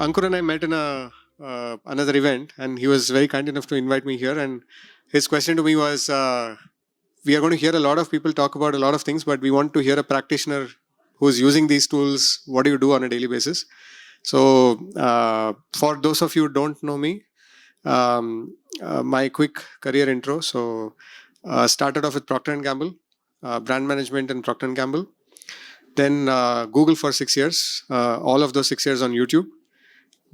Ankur and I met in another event, and he was very kind enough to invite me here. And his question to me was, we are going to hear a lot of people talk about a lot of things, but we want to hear a practitioner who's using these tools. What do you do on a daily basis? So for those of you who don't know me, my quick career intro. So started off with Procter & Gamble, brand management in Procter & Gamble. Then Google for 6 years, all of those 6 years on YouTube,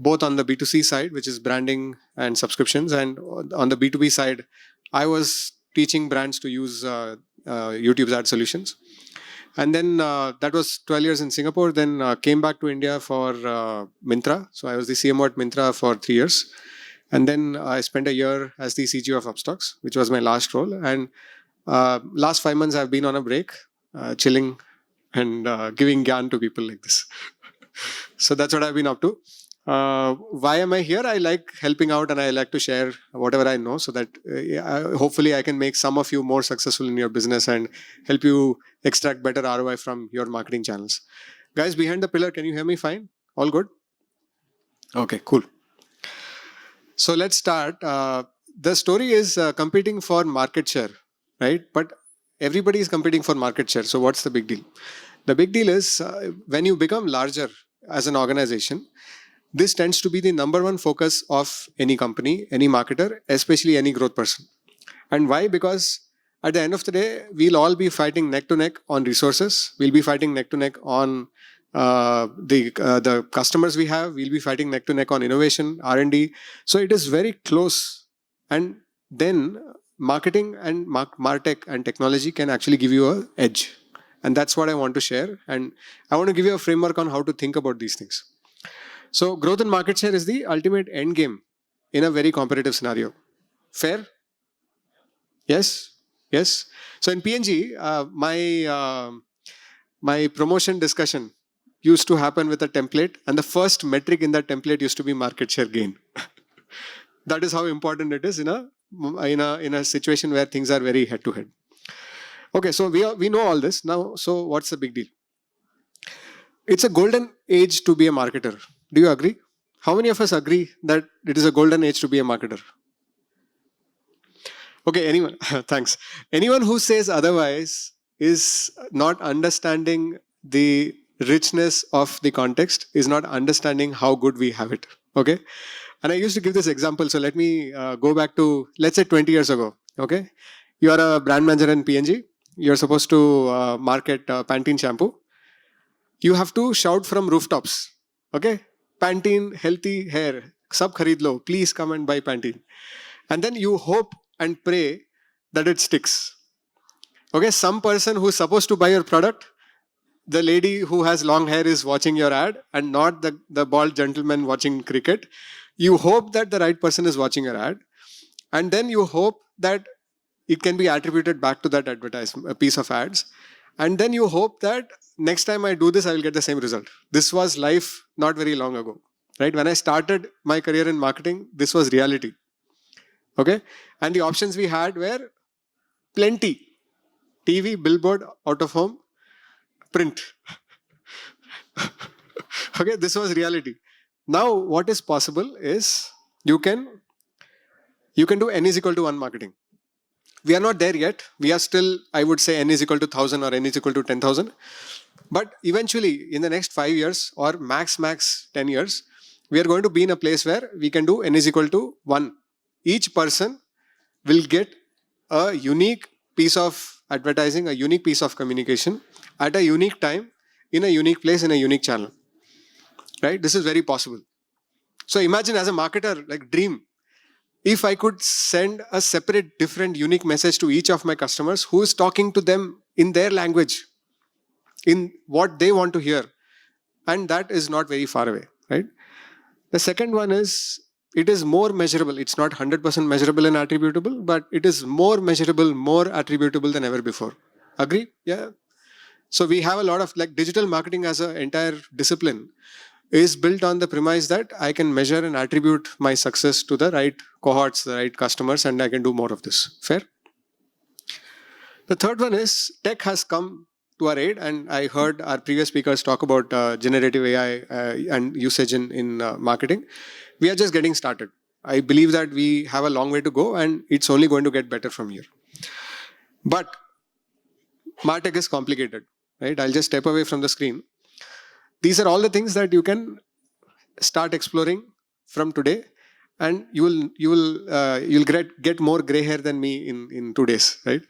both on the B2C side, which is branding and subscriptions. And on the B2B side, I was teaching brands to use YouTube's ad solutions. And then that was 12 years in Singapore. Then came back to India for Myntra. So I was the CMO at Myntra for 3 years. And then I spent a year as the CGO of Upstox, which was my last role. And last 5 months, I've been on a break, chilling and giving gyan to people like this. So that's what I've been up to. Why am I here? I like helping out and I like to share whatever I know so that hopefully I can make some of you more successful in your business and help you extract better ROI from your marketing channels. Guys, behind the pillar, can you hear me fine? All good? Okay, cool. So let's start. The story is competing for market share, right? But everybody is competing for market share. So what's the big deal? The big deal is when you become larger as an organization, this tends to be the number one focus of any company, any marketer, especially any growth person. And why? Because at the end of the day, we'll all be fighting neck to neck on resources. We'll be fighting neck to neck on the customers we have. We'll be fighting neck to neck on innovation, R&D. So it is very close. And then marketing and MarTech and technology can actually give you an edge. And that's what I want to share. And I want to give you a framework on how to think about these things. So growth and market share is the ultimate end game in a very competitive scenario. Fair? Yes? Yes? So in P&G, my promotion discussion used to happen with a template, and the first metric in that template used to be market share gain. That is how important it is in a situation where things are very head to head. Okay, so we know all this now. So what's the big deal? It's a golden age to be a marketer. Do you agree? How many of us agree that it is a golden age to be a marketer? Okay, anyone? Thanks. Anyone who says otherwise is not understanding the richness of the context, is not understanding how good we have it. Okay? And I used to give this example. So let me go back to, let's say 20 years ago. Okay? You are a brand manager in P&G. You're supposed to market Pantene shampoo. You have to shout from rooftops. Okay? Pantene healthy hair. Sab kharid lo. Please come and buy Pantene. And then you hope and pray that it sticks. Okay? Some person who's supposed to buy your product, the lady who has long hair is watching your ad and not the bald gentleman watching cricket. You hope that the right person is watching your ad. And then you hope that it can be attributed back to that advertisement, a piece of ads. And then you hope that next time I do this, I will get the same result. This was life not very long ago, right? When I started my career in marketing, this was reality. Okay? And the options we had were plenty. TV, billboard, out of home, print. Okay, this was reality. Now, what is possible is you can do n is equal to 1 marketing. We are not there yet. We are still, I would say, n is equal to 1,000 or n is equal to 10,000. But eventually, in the next 5 years or max 10 years, we are going to be in a place where we can do n is equal to 1. Each person will get a unique piece of advertising, a unique piece of communication at a unique time, in a unique place, in a unique channel. Right? This is very possible. So imagine as a marketer, like dream, if I could send a separate, different, unique message to each of my customers who is talking to them in their language, in what they want to hear. And that is not very far away, right? The second one is, it is more measurable. It's not 100% measurable and attributable, but it is more measurable, more attributable than ever before. Agree? Yeah. So we have a lot of, like, digital marketing as an entire discipline is built on the premise that I can measure and attribute my success to the right cohorts, the right customers, and I can do more of this. Fair? The third one is tech has come to our aid, and I heard our previous speakers talk about generative AI and usage in marketing. We are just getting started. I believe that we have a long way to go, and it's only going to get better from here. But MarTech is complicated, right? I'll just step away from the screen. These are all the things that you can start exploring from today, and you'll get more gray hair than me in 2 days, right?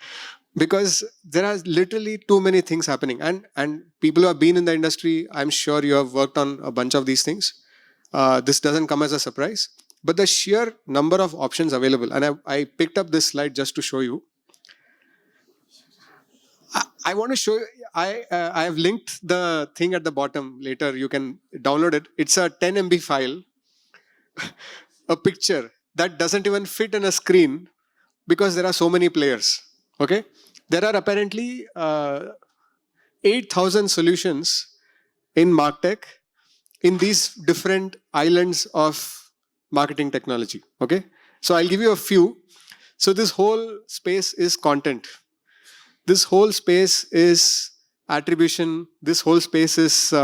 Because there are literally too many things happening, and people who have been in the industry, I'm sure you have worked on a bunch of these things. This doesn't come as a surprise, but the sheer number of options available, and I picked up this slide just to show you. I want to show you. I have linked the thing at the bottom. Later you can download it. It's a 10 MB file, a picture that doesn't even fit in a screen because there are so many players. Okay, there are apparently 8,000 solutions in MarTech in these different islands of marketing technology. Okay, so I'll give you a few. So this whole space is content. This whole space is attribution. This whole space is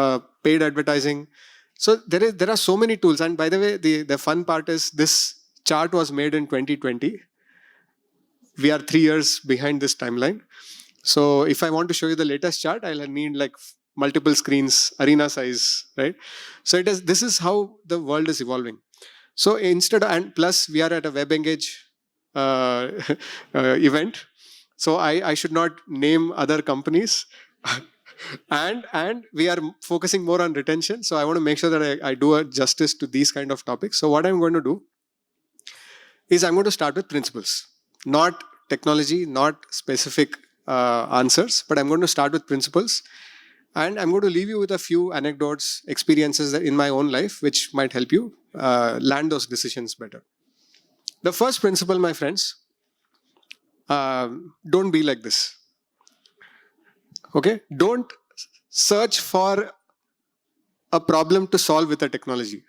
paid advertising. So there are so many tools. And by the way, the fun part is this chart was made in 2020. We are 3 years behind this timeline. So if I want to show you the latest chart, I'll need like multiple screens, arena size, right? So this is how the world is evolving. So and plus we are at a WebEngage event. So I should not name other companies. and we are focusing more on retention. So I want to make sure that I do a justice to these kind of topics. So what I'm going to do is I'm going to start with principles, not technology, not specific answers, but I'm going to start with principles. And I'm going to leave you with a few anecdotes, experiences in my own life, which might help you land those decisions better. The first principle, my friends, don't be like this. Okay? Don't search for a problem to solve with a technology.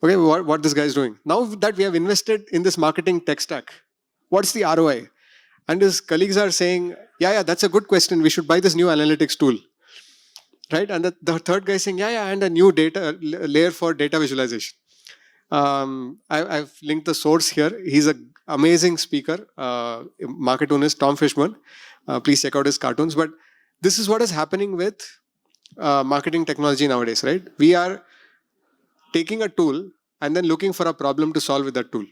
Okay, what this guy is doing. Now that we have invested in this marketing tech stack, what's the ROI? And his colleagues are saying, yeah, that's a good question. We should buy this new analytics tool. Right? And the third guy is saying, yeah, and a new data layer for data visualization. I've linked the source here. He's an amazing speaker, marketunist, Tom Fishburne. Please check out his cartoons. But this is what is happening with marketing technology nowadays, right? We are taking a tool and then looking for a problem to solve with that tool.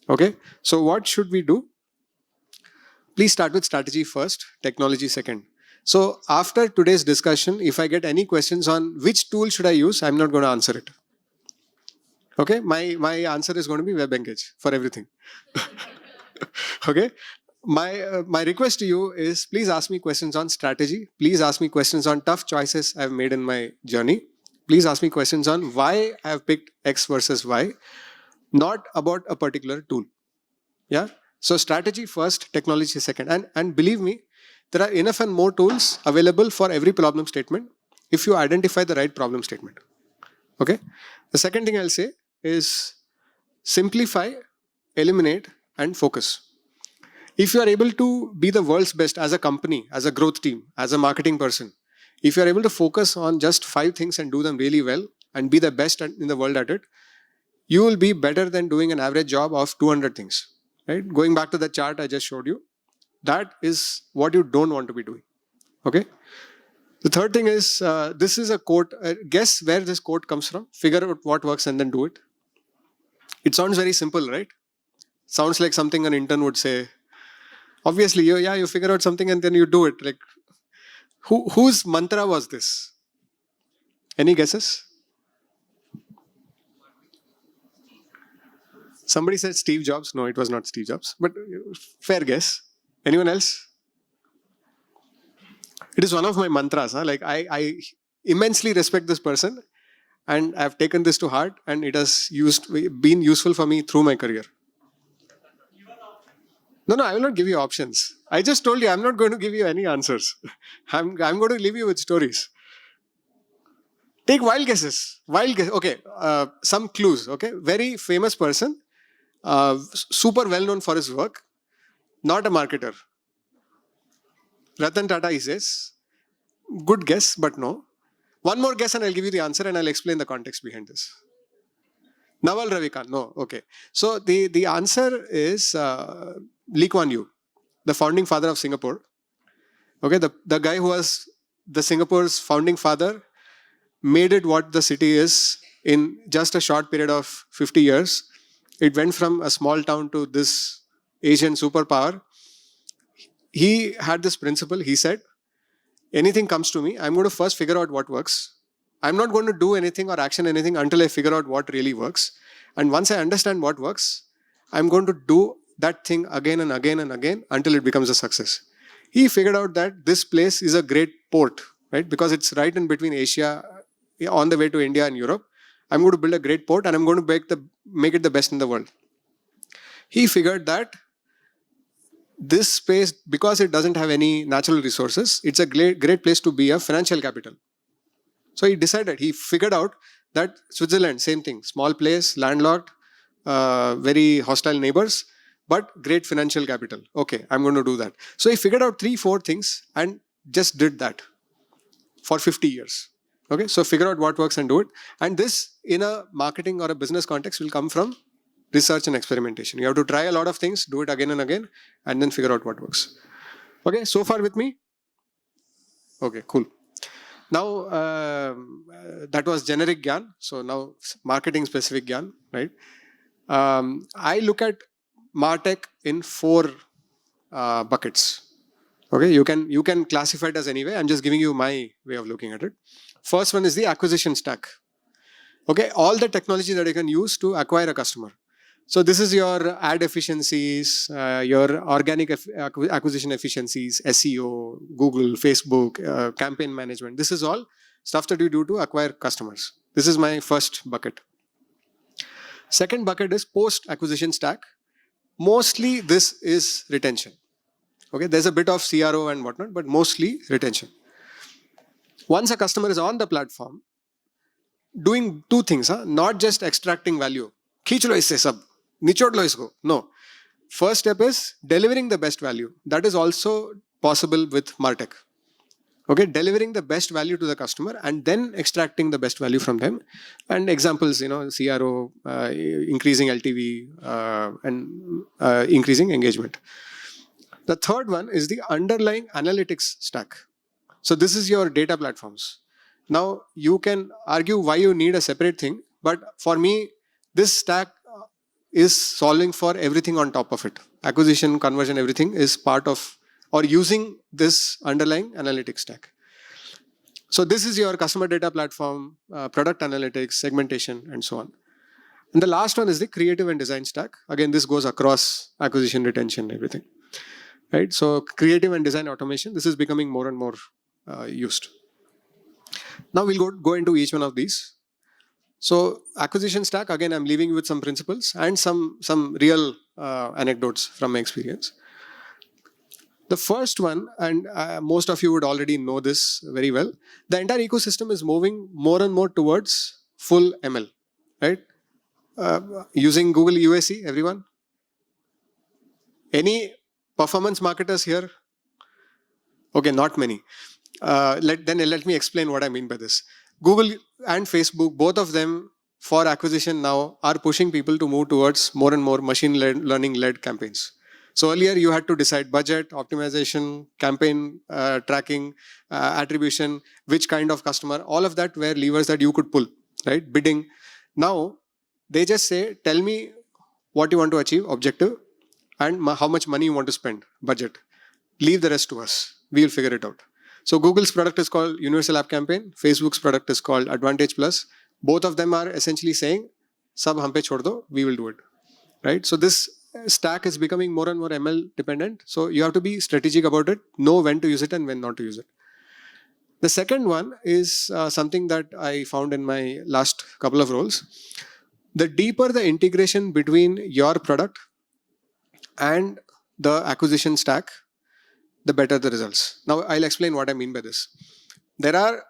Okay? So what should we do? Please start with strategy first, technology second. So after today's discussion, if I get any questions on which tool should I use, I'm not going to answer it. Okay, my answer is going to be WebEngage for everything. Okay, my request to you is please ask me questions on strategy. Please ask me questions on tough choices I've made in my journey. Please ask me questions on why I've picked X versus Y, not about a particular tool. Yeah. So strategy first, technology second, and believe me, there are enough and more tools available for every problem statement if you identify the right problem statement. Okay. The second thing I'll say is simplify, eliminate, and focus. If you are able to be the world's best as a company, as a growth team, as a marketing person, if you are able to focus on just 5 things and do them really well and be the best in the world at it, you will be better than doing an average job of 200 things. Right? Going back to the chart I just showed you, that is what you don't want to be doing. Okay. The third thing is, this is a quote. Guess where this quote comes from. Figure out what works and then do it. It sounds very simple, right? Sounds like something an intern would say. Obviously, you figure out something and then you do it. Like, whose mantra was this? Any guesses? Somebody said Steve Jobs. No, it was not Steve Jobs. But fair guess. Anyone else? It is one of my mantras. Like I immensely respect this person, and I've taken this to heart, and it has been useful for me through my career. No, I will not give you options. I just told you I'm not going to give you any answers. I'm going to leave you with stories. Take wild guesses. Okay, some clues. Okay, very famous person, super well known for his work, not a marketer. Ratan Tata, he says, Good guess, but no. One more guess and I'll give you the answer and I'll explain the context behind this. Naval Ravikant, no. Okay. So the answer is Lee Kuan Yew, the founding father of Singapore. Okay, the guy who was the Singapore's founding father made it what the city is in just a short period of 50 years. It went from a small town to this Asian superpower. He had this principle. He said, anything comes to me, I'm going to first figure out what works. I'm not going to do anything or action anything until I figure out what really works. And once I understand what works, I'm going to do that thing again and again and again until it becomes a success. He figured out that this place is a great port, right? Because it's right in between Asia, on the way to India and Europe. I'm going to build a great port and I'm going to make it the best in the world. He figured that this space, because it doesn't have any natural resources, it's a great place to be a financial capital. So he figured out that Switzerland, same thing, small place, landlocked, very hostile neighbors, but great financial capital. Okay, I'm going to do that. So he figured out 3-4 things and just did that for 50 years. Okay, so figure out what works and do it. And this, in a marketing or a business context, will come from research and experimentation. You have to try a lot of things, do it again and again, and then figure out what works. Okay, so far with me? Okay, cool. Now, that was generic Gyan. So now marketing specific Gyan, right? I look at MarTech in 4 buckets. Okay, you can classify it as any way. I'm just giving you my way of looking at it. First one is the acquisition stack. Okay, all the technology that you can use to acquire a customer. So this is your ad efficiencies, your organic acquisition efficiencies, SEO, Google, Facebook, campaign management. This is all stuff that you do to acquire customers. This is my first bucket. Second bucket is post-acquisition stack. Mostly this is retention. Okay, there's a bit of CRO and whatnot, but mostly retention. Once a customer is on the platform, doing 2 things, not just extracting value. Khich lo isse sab. Nichod lo isko. No. First step is delivering the best value. That is also possible with MarTech. Okay, delivering the best value to the customer and then extracting the best value from them. And examples, CRO, increasing LTV, and increasing engagement. The third one is the underlying analytics stack. So this is your data platforms. Now, you can argue why you need a separate thing, but for me, this stack is solving for everything on top of it. Acquisition, conversion, everything is part of or using this underlying analytics stack. So this is your customer data platform, product analytics, segmentation, and so on. And the last one is the creative and design stack. Again, this goes across acquisition, retention, everything. Right? So creative and design automation, this is becoming more and more used. Now we'll go into each one of these. So acquisition stack, again, I'm leaving you with some principles and some real anecdotes from my experience. The first one, and most of you would already know this very well, the entire ecosystem is moving more and more towards full ML, right? Using Google UAC, everyone? Any performance marketers here? Okay, not many. Let me explain what I mean by this. Google and Facebook, both of them for acquisition now are pushing people to move towards more and more machine learning-led campaigns. So earlier you had to decide budget, optimization, campaign tracking, attribution, which kind of customer, all of that were levers that you could pull, right? Bidding. Now they just say, tell me what you want to achieve, objective, and how much money you want to spend, budget. Leave the rest to us. We'll figure it out. So Google's product is called Universal App Campaign. Facebook's product is called Advantage Plus. Both of them are essentially saying, sab hum pe chhod do, we will do it. Right? So this stack is becoming more and more ML dependent. So you have to be strategic about it, know when to use it and when not to use it. The second one is something that I found in my last couple of roles. The deeper the integration between your product and the acquisition stack, the better the results. Now, I'll explain what I mean by this. There are,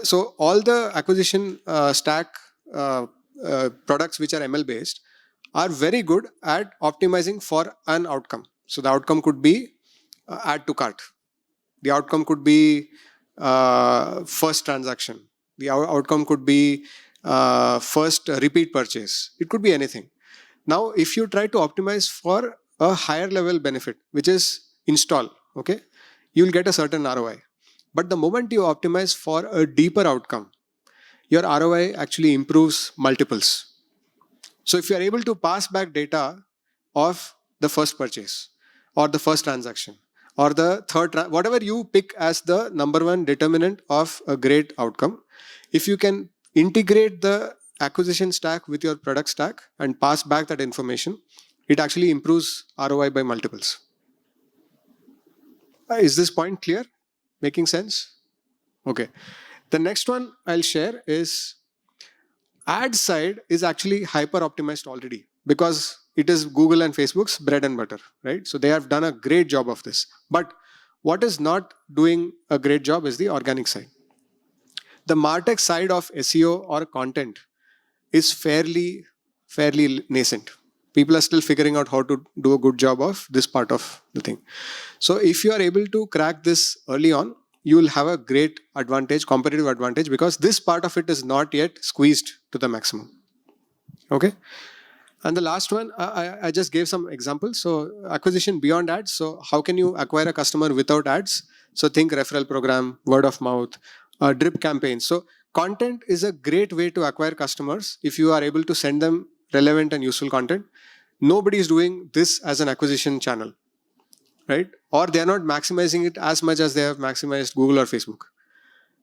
so all the acquisition stack products which are ML based are very good at optimizing for an outcome. So the outcome could be add to cart. The outcome could be first transaction. The outcome could be first repeat purchase. It could be anything. Now, if you try to optimize for a higher level benefit, which is install, okay, you'll get a certain ROI. But the moment you optimize for a deeper outcome, your ROI actually improves multiples. So if you are able to pass back data of the first purchase or the first transaction or the third, whatever you pick as the number one determinant of a great outcome, if you can integrate the acquisition stack with your product stack and pass back that information, it actually improves ROI by multiples. Is this point clear? Making sense? Okay. The next one I'll share is ad side is actually hyper optimized already because it is Google and Facebook's bread and butter, right? So they have done a great job of this. But what is not doing a great job is the organic side. The MarTech side of SEO or content is fairly nascent. People are still figuring out how to do a good job of this part of the thing. So if you are able to crack this early on, you will have a great advantage, competitive advantage, because this part of it is not yet squeezed to the maximum. Okay. And the last one, I just gave some examples. So acquisition beyond ads. So how can you acquire a customer without ads? So think referral program, word of mouth, drip campaigns. So content is a great way to acquire customers if you are able to send them relevant and useful content. Nobody is doing this as an acquisition channel, right? Or they are not maximizing it as much as they have maximized Google or Facebook.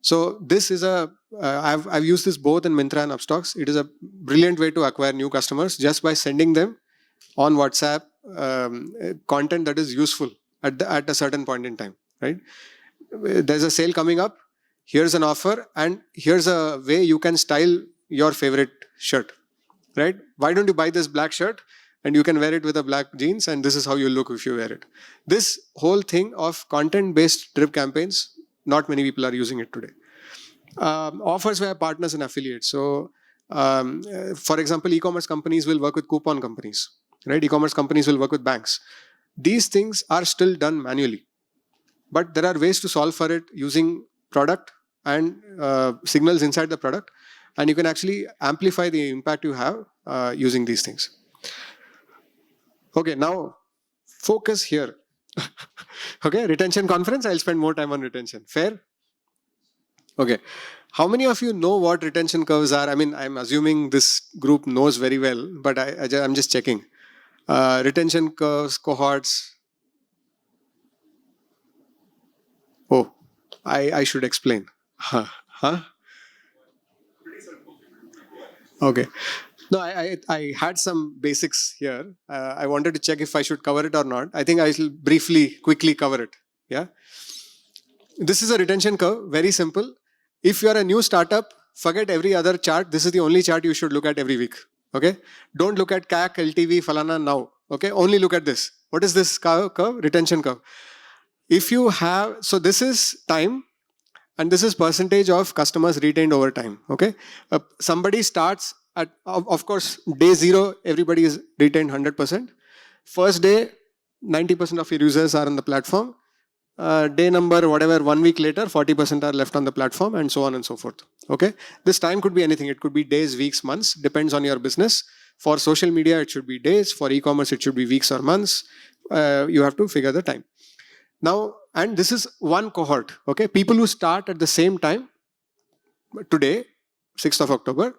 So this is I've used this both in Myntra and Upstox. It is a brilliant way to acquire new customers just by sending them on WhatsApp content that is useful at a certain point in time, right? There's a sale coming up. Here's an offer, and here's a way you can style your favorite shirt, right? Why don't you buy this black shirt and you can wear it with a black jeans, and this is how you look if you wear it. This whole thing of content-based drip campaigns, not many people are using it today. Offers via partners and affiliates. So, for example, e-commerce companies will work with coupon companies, right? E-commerce companies will work with banks. These things are still done manually, but there are ways to solve for it using product and signals inside the product, and you can actually amplify the impact you have using these things. Okay, now focus here. Okay, retention conference, I'll spend more time on retention. Fair? Okay. How many of you know what retention curves are? I mean, I'm assuming this group knows very well, but I'm just checking. Retention curves, cohorts. Oh, I should explain. Huh? Okay. No, I had some basics here. I wanted to check if I should cover it or not. I think I shall quickly cover it. Yeah. This is a retention curve, very simple. If you are a new startup, forget every other chart. This is the only chart you should look at every week. Okay. Don't look at CAC, LTV, Falana now. Okay. Only look at this. What is this curve? Retention curve. If you have, so this is time, and this is percentage of customers retained over time. Okay. Somebody starts at, of course, day 0, everybody is retained 100%. First day, 90% of your users are on the platform. Day number, whatever, 1 week later, 40% are left on the platform, and so on and so forth. Okay. This time could be anything. It could be days, weeks, months, depends on your business. For social media, it should be days. For e-commerce, it should be weeks or months. You have to figure the time. Now, and this is one cohort. Okay. People who start at the same time, today, 6th of October,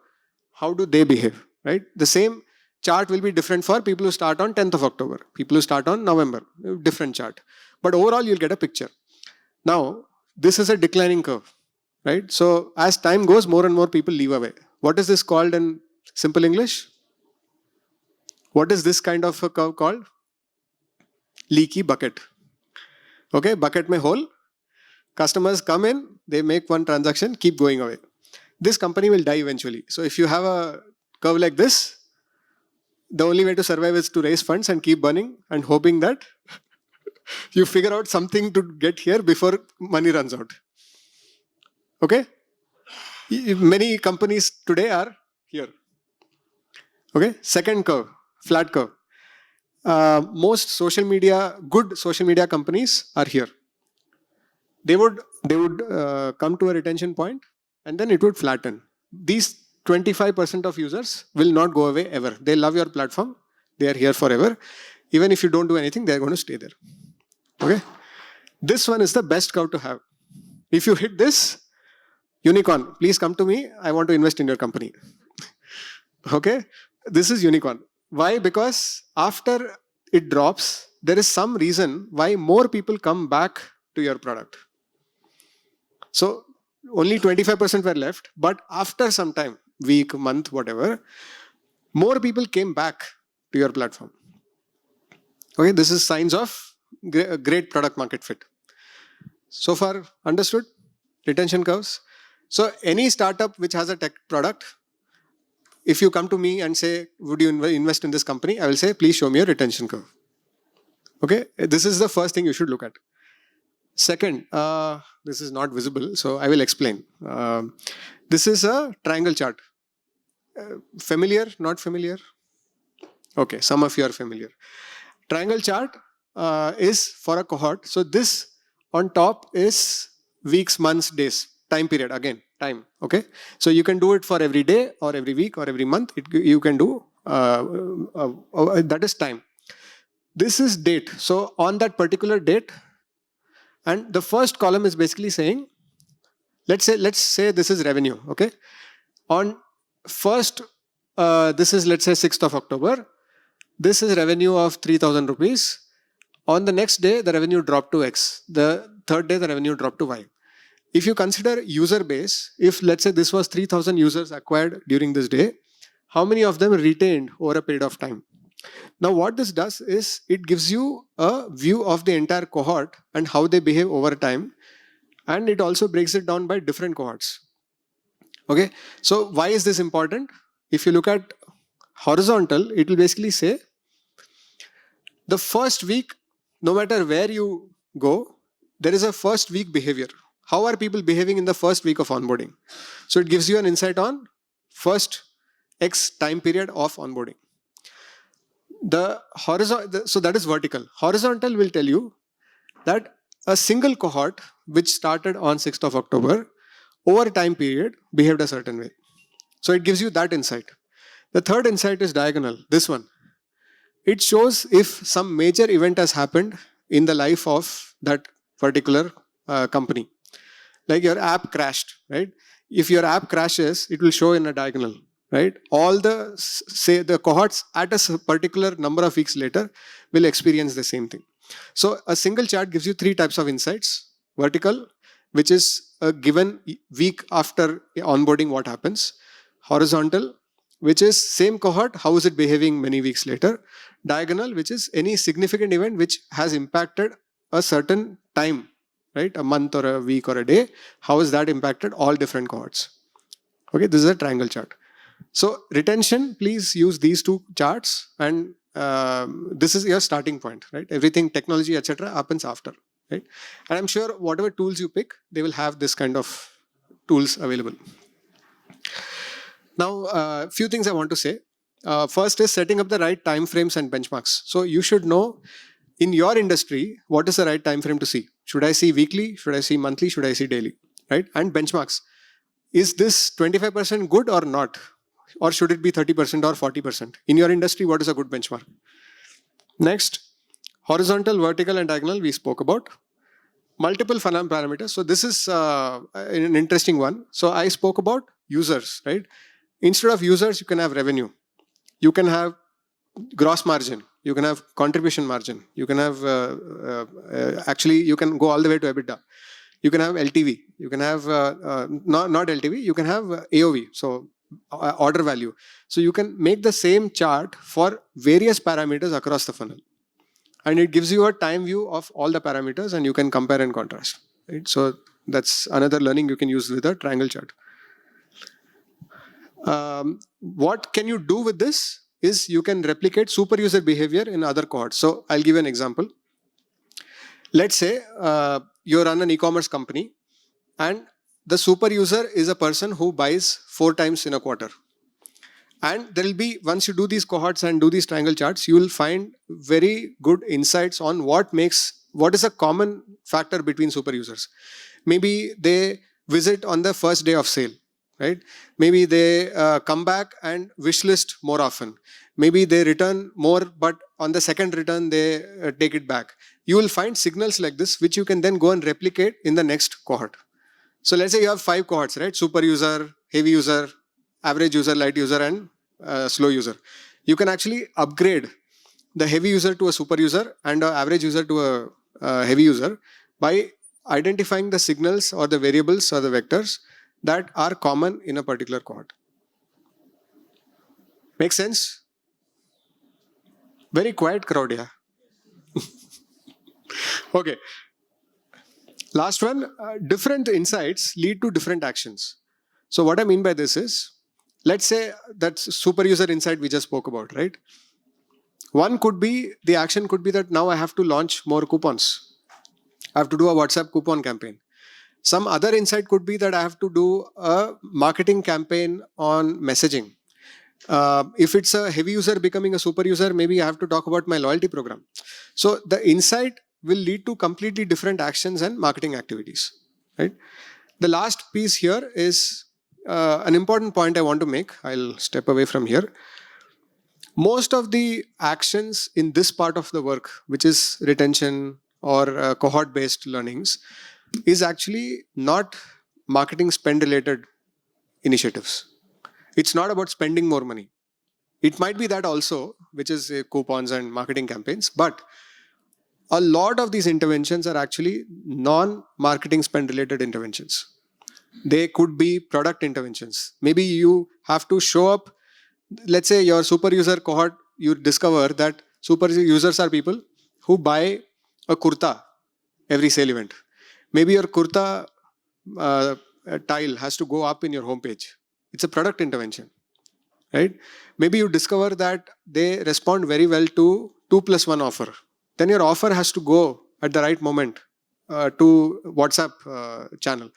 how do they behave, right? The same chart will be different for people who start on 10th of October, people who start on November, different chart. But overall, you'll get a picture. Now, this is a declining curve, right? So as time goes, more and more people leave away. What is this called in simple English? What is this kind of a curve called? Leaky bucket. Okay, bucket mein hole. Customers come in, they make one transaction, keep going away. This company will die eventually. So if you have a curve like this, the only way to survive is to raise funds and keep burning and hoping that you figure out something to get here before money runs out. Okay? Many companies today are here. Okay? Second curve, flat curve. Most good social media companies are here. They would they would come to a retention point, and then it would flatten. These 25% of users will not go away ever. They love your platform. They are here forever. Even if you don't do anything, they're going to stay there. Okay. This one is the best curve to have. If you hit this, unicorn, please come to me. I want to invest in your company. Okay. This is unicorn. Why? Because after it drops, there is some reason why more people come back to your product. So only 25% were left, but after some time, week, month, whatever, more people came back to your platform. Okay, this is signs of great product market fit. So far, understood? Retention curves. So any startup which has a tech product, if you come to me and say, would you invest in this company? I will say, please show me a retention curve. Okay, this is the first thing you should look at. Second, this is not visible, so I will explain. This is a triangle chart. Familiar? Not familiar? Okay, some of you are familiar. Triangle chart is for a cohort. So this on top is weeks, months, days, time period. Again, time. Okay, so you can do it for every day or every week or every month. You can do that is time. This is date. So on that particular date, and the first column is basically saying, let's say this is revenue. Okay, on first, this is let's say 6th of October. This is revenue of 3,000 rupees. On the next day, the revenue dropped to X. The third day, the revenue dropped to Y. If you consider user base, if let's say this was 3,000 users acquired during this day, how many of them retained over a period of time? Now, what this does is it gives you a view of the entire cohort and how they behave over time. And it also breaks it down by different cohorts. Okay, so why is this important? If you look at horizontal, it will basically say the first week, no matter where you go, there is a first week behavior. How are people behaving in the first week of onboarding? So it gives you an insight on first X time period of onboarding. The horizontal, so that is vertical. Horizontal will tell you that a single cohort which started on 6th of October over a time period behaved a certain way. So it gives you that insight. The third insight is diagonal, this one. It shows if some major event has happened in the life of that particular company. Like your app crashed, right? If your app crashes, it will show in a diagonal, right? All the, say, the cohorts at a particular number of weeks later will experience the same thing. So a single chart gives you 3 types of insights. Vertical, which is a given week after onboarding what happens. Horizontal, which is same cohort, how is it behaving many weeks later. Diagonal, which is any significant event which has impacted a certain time, right? A month or a week or a day. How has that impacted all different cohorts? Okay, this is a triangle chart. So retention, please use these 2 charts, and this is your starting point, right? Everything, technology, etc., happens after, right? And I'm sure whatever tools you pick, they will have this kind of tools available. Now, a few things I want to say. First is setting up the right time frames and benchmarks. So you should know in your industry what is the right time frame to see. Should I see weekly? Should I see monthly? Should I see daily? Right? And benchmarks. Is this 25% good or not? Or should it be 30% or 40%? In your industry, what is a good benchmark? Next, horizontal, vertical, and diagonal we spoke about. Multiple parameters. So this is an interesting one. So I spoke about users, right? Instead of users, you can have revenue. You can have gross margin. You can have contribution margin. You can have, actually, you can go all the way to EBITDA. You can have LTV. You can have, not LTV, you can have AOV. So order value. So you can make the same chart for various parameters across the funnel. And it gives you a time view of all the parameters, and you can compare and contrast. Right? So that's another learning you can use with a triangle chart. What can you do with this is you can replicate super user behavior in other cohorts. So I'll give you an example. Let's say you run an e-commerce company, and the super user is a person who buys 4 times in a quarter. And there will be, once you do these cohorts and do these triangle charts, you will find very good insights on what is a common factor between super users. Maybe they visit on the first day of sale, right? Maybe they come back and wish list more often. Maybe they return more, but on the second return, they take it back. You will find signals like this, which you can then go and replicate in the next cohort. So let's say you have 5 cohorts, right? Super user, heavy user, average user, light user, and slow user. You can actually upgrade the heavy user to a super user and an average user to a heavy user by identifying the signals or the variables or the vectors that are common in a particular cohort. Make sense? Very quiet crowd here. Okay. Last one, different insights lead to different actions. So what I mean by this is, let's say that's super user insight we just spoke about, right? One could be, the action could be that now I have to launch more coupons. I have to do a WhatsApp coupon campaign. Some other insight could be that I have to do a marketing campaign on messaging. If it's a heavy user becoming a super user, maybe I have to talk about my loyalty program. So the insight will lead to completely different actions and marketing activities, right? The last piece here is an important point I want to make. I'll step away from here. Most of the actions in this part of the work, which is retention or cohort-based learnings, is actually not marketing spend related initiatives. It's not about spending more money. It might be that also, which is coupons and marketing campaigns, but a lot of these interventions are actually non-marketing spend related interventions. They could be product interventions. Maybe you have to show up, let's say your super user cohort, you discover that super users are people who buy a kurta every sale event. Maybe your kurta tile has to go up in your homepage. It's a product intervention, right? Maybe you discover that they respond very well to 2+1 offer. Then your offer has to go at the right moment to WhatsApp channel.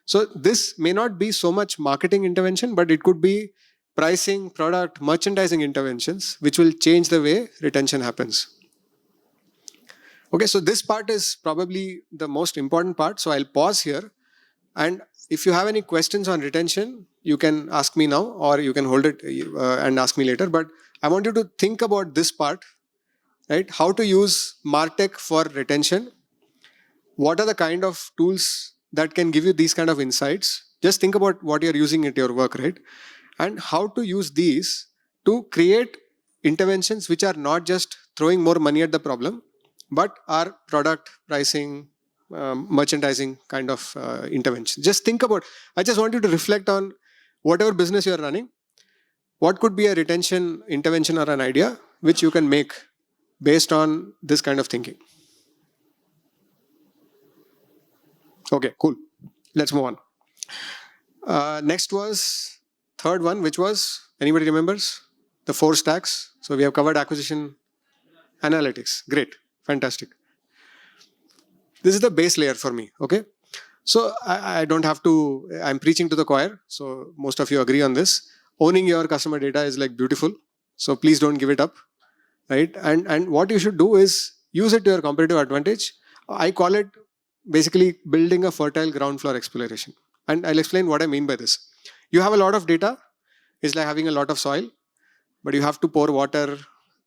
So this may not be so much marketing intervention, but it could be pricing, product, merchandising interventions, which will change the way retention happens. Okay, so this part is probably the most important part. So I'll pause here. And if you have any questions on retention, you can ask me now, or you can hold it and ask me later. But I want you to think about this part, right? How to use MarTech for retention. What are the kind of tools that can give you these kind of insights? Just think about what you're using at your work, right? And how to use these to create interventions which are not just throwing more money at the problem, but are product, pricing, merchandising kind of intervention. Just think about, I just want you to reflect on whatever business you're running, what could be a retention intervention or an idea which you can make based on this kind of thinking. Okay, cool. Let's move on. Next was third one, which was, anybody remembers? The 4 stacks. So we have covered acquisition, analytics. Great, fantastic. This is the base layer for me, okay? So I don't have to, I'm preaching to the choir. So most of you agree on this. Owning your customer data is like beautiful. So please don't give it up, right? And what you should do is use it to your competitive advantage. I call it basically building a fertile ground floor exploration. And I'll explain what I mean by this. You have a lot of data. It's like having a lot of soil, but you have to pour water.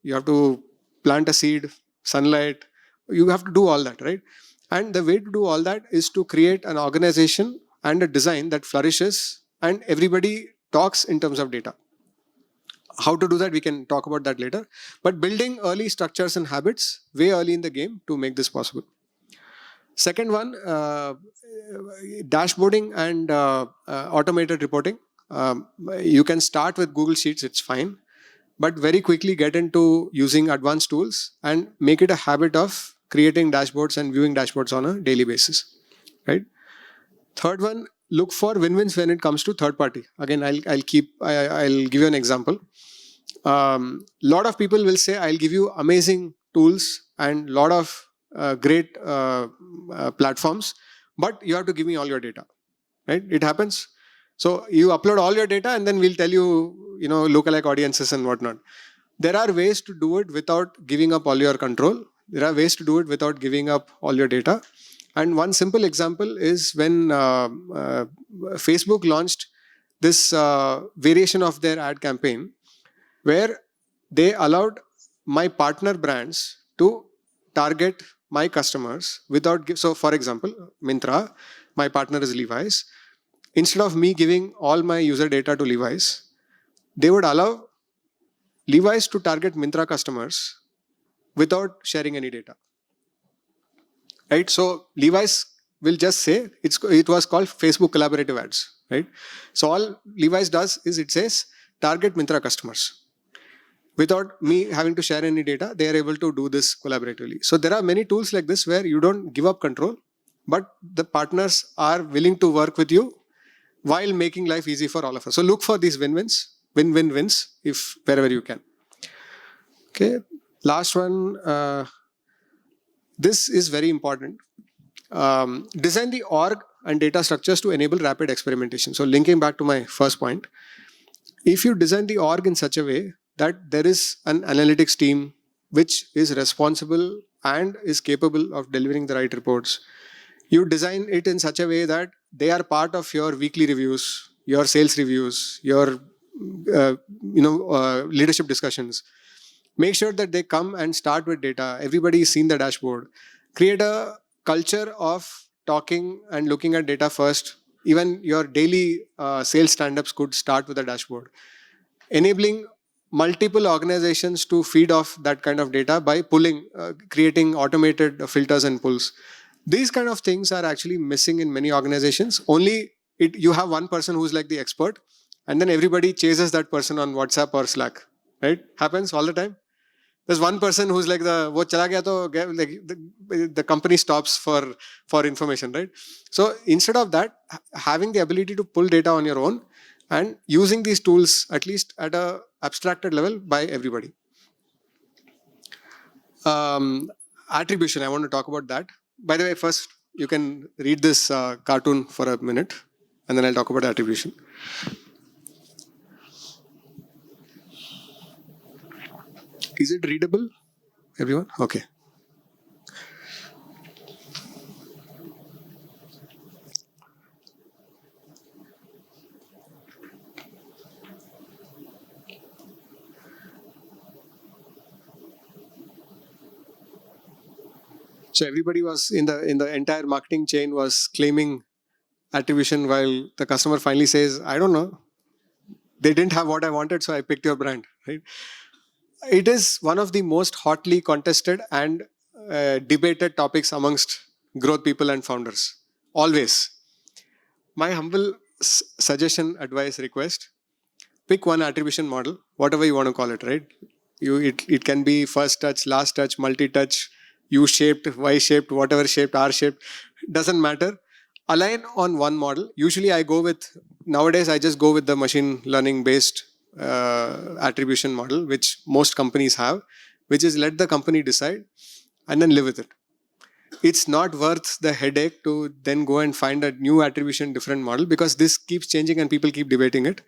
You have to plant a seed, sunlight. You have to do all that, right? And the way to do all that is to create an organization and a design that flourishes and everybody talks in terms of data. How to do that, we can talk about that later. But building early structures and habits way early in the game to make this possible. Second one, dashboarding and automated reporting. You can start with Google Sheets, it's fine. But very quickly get into using advanced tools and make it a habit of creating dashboards and viewing dashboards on a daily basis, right? Third one, look for win-wins when it comes to third party. Again, I'll give you an example. Lot of people will say, I'll give you amazing tools and lot of great platforms, but you have to give me all your data, right? It happens. So you upload all your data and then we'll tell you, lookalike audiences and whatnot. There are ways to do it without giving up all your control. There are ways to do it without giving up all your data. And one simple example is when Facebook launched this variation of their ad campaign where they allowed my partner brands to target my customers without so for example, Myntra, my partner is Levi's. Instead of me giving all my user data to Levi's, they would allow Levi's to target Myntra customers without sharing any data. Right? So Levi's will just say it was called Facebook collaborative ads. Right? So all Levi's does is it says target Myntra customers. Without me having to share any data, they are able to do this collaboratively. So there are many tools like this where you don't give up control, but the partners are willing to work with you while making life easy for all of us. So look for these win-wins, win-win-wins, if wherever you can. Okay, last one. This is very important. Design the org and data structures to enable rapid experimentation. So linking back to my first point, if you design the org in such a way that there is an analytics team which is responsible and is capable of delivering the right reports, you design it in such a way that they are part of your weekly reviews, your sales reviews, your leadership discussions. Make sure that they come and start with data. Everybody is seen the dashboard. Create a culture of talking and looking at data first. Even your daily sales stand-ups could start with a dashboard. Enabling multiple organizations to feed off that kind of data by pulling, creating automated filters and pulls. These kind of things are actually missing in many organizations. Only you have one person who's like the expert, and then everybody chases that person on WhatsApp or Slack. Right? Happens all the time. There's one person who's like wo chala gaya to like the company stops for information, right? So instead of that, having the ability to pull data on your own and using these tools at least at a abstracted level by everybody. Attribution, I want to talk about that. By the way, first you can read this cartoon for a minute and then I'll talk about attribution. Is it readable, everyone? Okay. So everybody was in the entire marketing chain was claiming attribution while the customer finally says, I don't know. They didn't have what I wanted, so I picked your brand. Right? It is one of the most hotly contested and debated topics amongst growth people and founders. Always. My humble suggestion, advice, request, pick one attribution model, whatever you want to call it, right? It can be first touch, last touch, multi-touch, U-shaped, Y-shaped, whatever shaped, R-shaped, doesn't matter. Align on one model. Usually nowadays I just go with the machine learning based attribution model, which most companies have, which is let the company decide and then live with it. It's not worth the headache to then go and find a new attribution different model because this keeps changing and people keep debating it.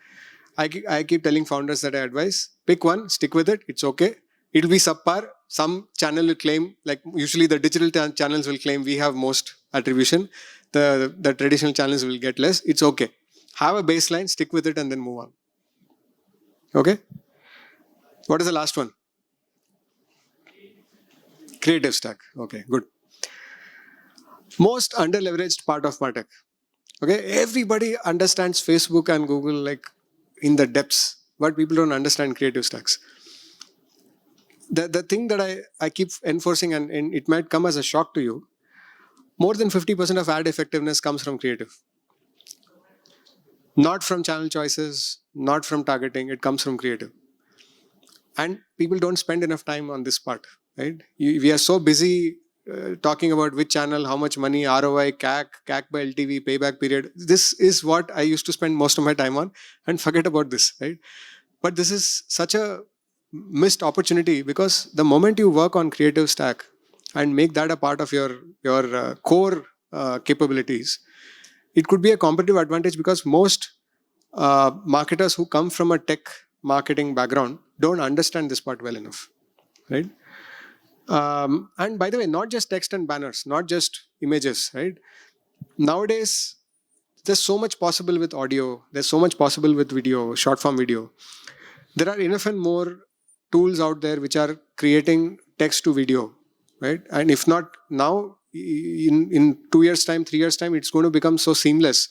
I keep telling founders that I advise, pick one, stick with it, it's okay. It'll be subpar. Some channel will claim, like usually the digital channels will claim we have most attribution. The traditional channels will get less. It's okay. Have a baseline, stick with it and then move on. Okay? What is the last one? Creative stack. Okay, good. Most under-leveraged part of MarTech. Okay, everybody understands Facebook and Google like in the depths, but people don't understand creative stacks. The thing that I keep enforcing, and it might come as a shock to you, more than 50% of ad effectiveness comes from creative. Not from channel choices, not from targeting, it comes from creative. And people don't spend enough time on this part, right? We are so busy talking about which channel, how much money, ROI, CAC by LTV, payback period. This is what I used to spend most of my time on and forget about this, right? But this is such a missed opportunity because the moment you work on creative stack and make that a part of your core capabilities, it could be a competitive advantage because most marketers who come from a tech marketing background don't understand this part well enough, right? And by the way, not just text and banners, not just images, right? Nowadays, there's so much possible with audio. There's so much possible with video, short form video. There are enough and more tools out there which are creating text to video, right? And if not now, in 2 years time, 3 years time, it's going to become so seamless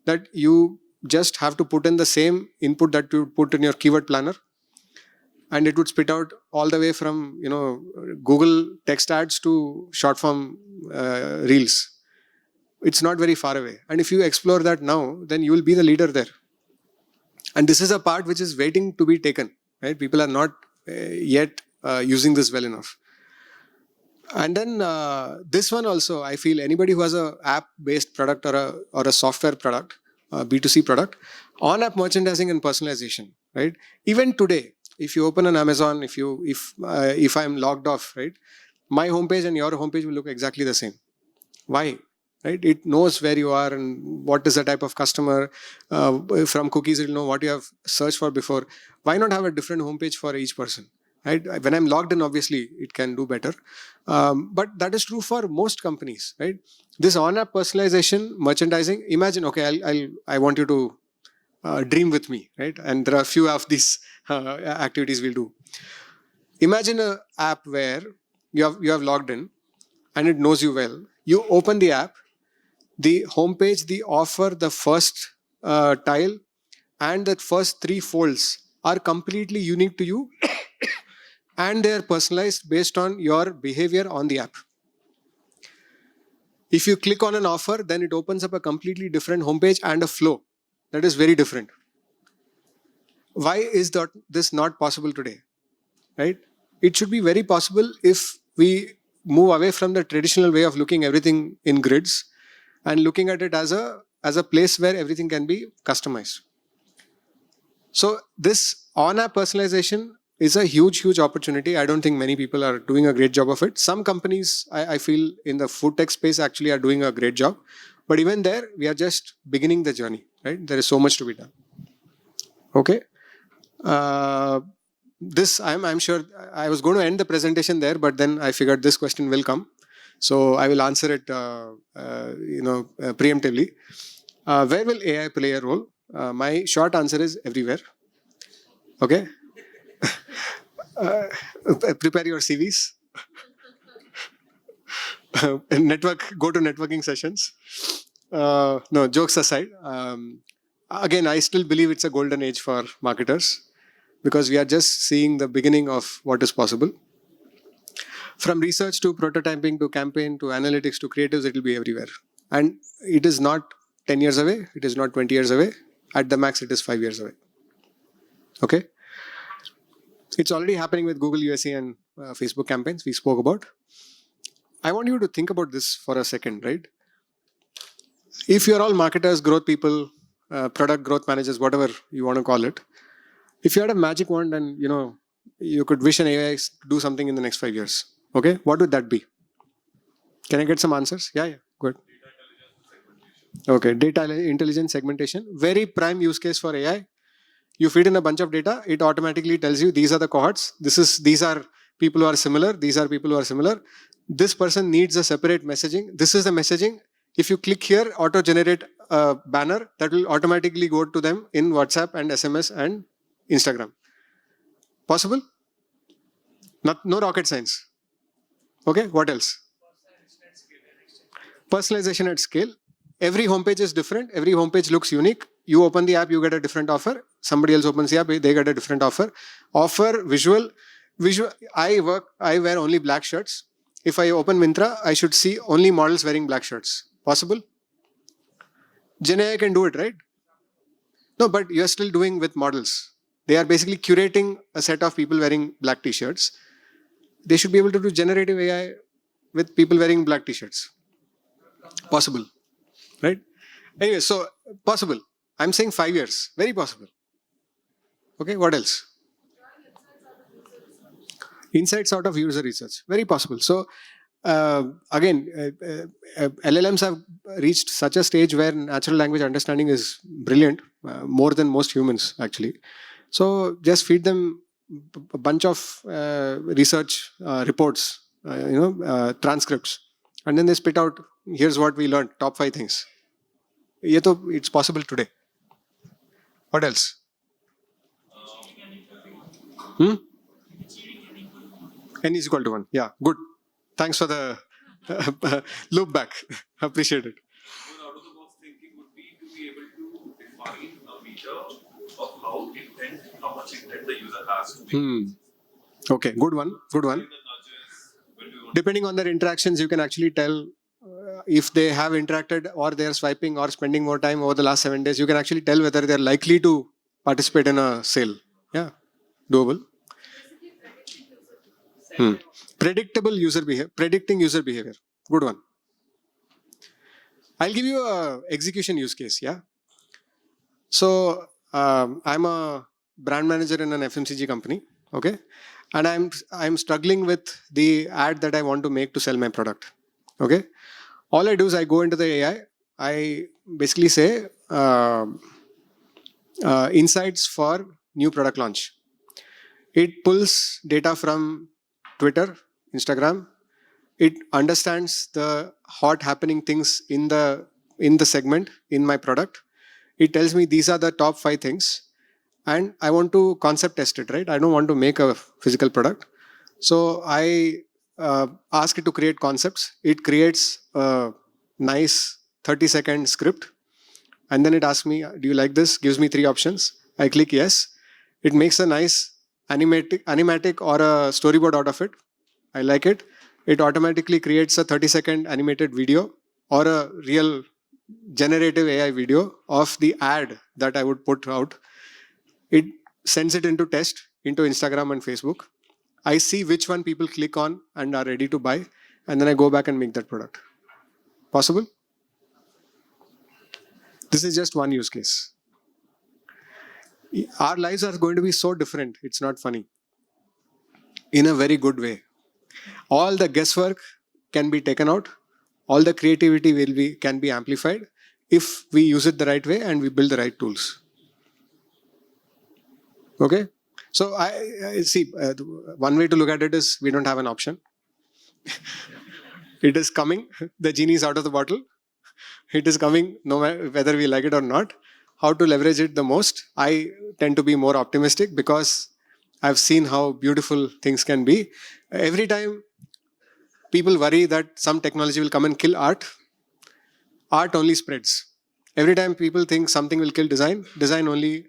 that you just have to put in the same input that you put in your keyword planner, and it would spit out all the way from Google text ads to short form reels. It's not very far away, and if you explore that now, then you will be the leader there. And this is a part which is waiting to be taken, right? People are not yet using this well enough. And then this one also, I feel anybody who has a app-based product or a software product, B2C product, on-app merchandising and personalization, right? Even today, if you open an Amazon, if I'm logged off, right, my homepage and your homepage will look exactly the same. Why? Right? It knows where you are and what is the type of customer. From cookies, it will know what you have searched for before. Why not have a different homepage for each person? Right? When I'm logged in, obviously, it can do better. But that is true for most companies, right? This on-app personalization, merchandising, imagine, okay, I want you to dream with me, right? And there are a few of these activities we'll do. Imagine an app where you have logged in and it knows you well. You open the app, the homepage, the offer, the first tile, and the first 3 folds are completely unique to you and they are personalized based on your behavior on the app. If you click on an offer, then it opens up a completely different homepage and a flow that is very different. Why is this not possible today? Right? It should be very possible if we move away from the traditional way of looking everything in grids and looking at it as a place where everything can be customized. So this on-app personalization is a huge opportunity. I don't think many people are doing a great job of it. Some companies, I feel, in the food tech space actually are doing a great job. But even there, we are just beginning the journey, right? There is so much to be done. Okay. This I'm sure I was going to end the presentation there, but then I figured this question will come, so I will answer it preemptively. Where will AI play a role? My short answer is everywhere. Okay. Prepare your CVs. Go to networking sessions. No, jokes aside. Again, I still believe it's a golden age for marketers, because we are just seeing the beginning of what is possible. From research to prototyping to campaign to analytics to creatives, it will be everywhere. And it is not 10 years away. It is not 20 years away. At the max, it is 5 years away. Okay. It's already happening with Google USA and Facebook campaigns we spoke about. I want you to think about this for a second, right? If you're all marketers, growth people, product growth managers, whatever you want to call it, if you had a magic wand and you could wish an AI do something in the next 5 years, okay, what would that be? Can I get some answers? Yeah, good. Okay, data intelligence segmentation, very prime use case for AI. You feed in a bunch of data, it automatically tells you these are the cohorts. These are people who are similar. These are people who are similar. This person needs a separate messaging. This is the messaging. If you click here, auto-generate a banner that will automatically go to them in WhatsApp and SMS and Instagram. Possible? No rocket science. Okay, what else? Personalization at scale. Every homepage is different. Every homepage looks unique. You open the app, you get a different offer. Somebody else opens the app, they get a different offer. Offer, visual. I wear only black shirts. If I open Myntra, I should see only models wearing black shirts. Possible? GenAI can do it, right? No, but you're still doing with models. They are basically curating a set of people wearing black t-shirts. They should be able to do generative AI with people wearing black t-shirts. Possible, right? Anyway, so possible. I'm saying 5 years. Very possible. Okay, what else? Insights out of user research. Very possible. So, again, LLMs have reached such a stage where natural language understanding is brilliant, more than most humans, actually. So, just feed them a bunch of research reports transcripts, and then they spit out, here's what we learned, top 5 things. It's possible today. What else? N is equal to 1. Yeah, good. Thanks for the loop back. Appreciate it. Out of the box thinking would be to be able to define a meter of how much intent the user has to make. Okay, good one. Good one. Depending on their interactions, you can actually tell if they have interacted or they are swiping or spending more time over the last 7 days. You can actually tell whether they're likely to participate in a sale. Yeah, doable. Predicting user behavior. Good one. I'll give you a execution use case. Yeah. So I'm a brand manager in an FMCG company. Okay, and I'm struggling with the ad that I want to make to sell my product. Okay, all I do is I go into the AI. I basically say insights for new product launch. It pulls data from Twitter, Instagram. It understands the hot happening things in the segment in my product. It tells me these are the top 5 things, and I want to concept test it, right? I don't want to make a physical product. So I ask it to create concepts. It creates a nice 30-second script, and then it asks me, do you like this? Gives me 3 options. I click yes. It makes a nice animatic or a storyboard out of it. I like it. It automatically creates a 30-second animated video or a real generative AI video of the ad that I would put out. It sends it into test into Instagram and Facebook. I see which one people click on and are ready to buy, and then I go back and make that product. Possible? This is just one use case. Our lives are going to be so different. It's not funny. In a very good way. All the guesswork can be taken out. All the creativity can be amplified if we use it the right way and we build the right tools. Okay? So I see, one way to look at it is we don't have an option. It is coming. The genie is out of the bottle. It is coming no matter whether we like it or not. How to leverage it the most? I tend to be more optimistic because I've seen how beautiful things can be. Every time people worry that some technology will come and kill art only spreads. Every time people think something will kill design only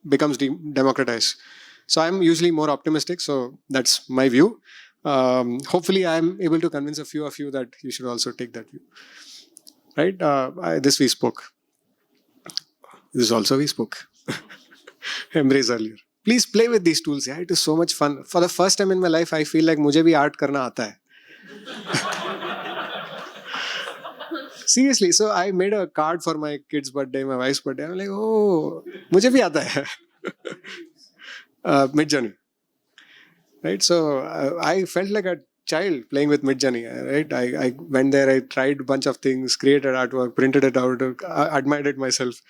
becomes democratized. So I'm usually more optimistic. So that's my view. Hopefully I'm able to convince a few of you that you should also take that view. Right? This we spoke. This also we spoke. Embrace earlier. Please play with these tools. Yeah, it is so much fun. For the first time in my life, I feel like मुझे भी art करना आता है. Seriously, so I made a card for my kid's birthday, my wife's birthday. I'm like, oh, मुझे भी आता है. Midjourney. Right? So I felt like a child playing with Midjourney. Right? I went there, I tried a bunch of things, created artwork, printed it out, admired it myself.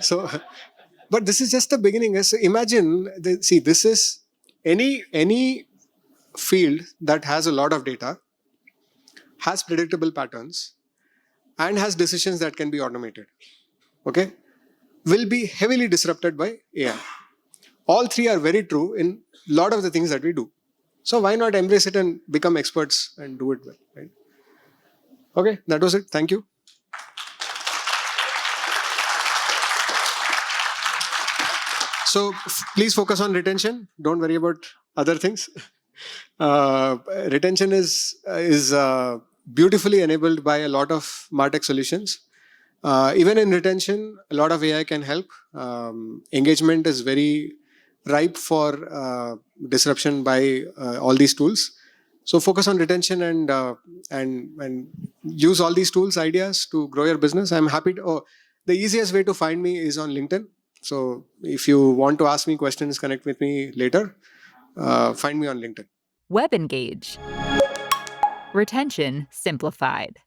So, but this is just the beginning. So imagine, this is any field that has a lot of data, has predictable patterns, and has decisions that can be automated. Okay? Will be heavily disrupted by AI. All 3 are very true in a lot of the things that we do. So why not embrace it and become experts and do it well, right? Okay, that was it. Thank you. So please focus on retention. Don't worry about other things. Retention is beautifully enabled by a lot of MarTech solutions. Even in retention, a lot of AI can help. Engagement is very ripe for disruption by all these tools. So focus on retention and use all these tools, ideas to grow your business. I'm happy to. The easiest way to find me is on LinkedIn. So if you want to ask me questions, connect with me later. Find me on LinkedIn. WebEngage. Retention simplified.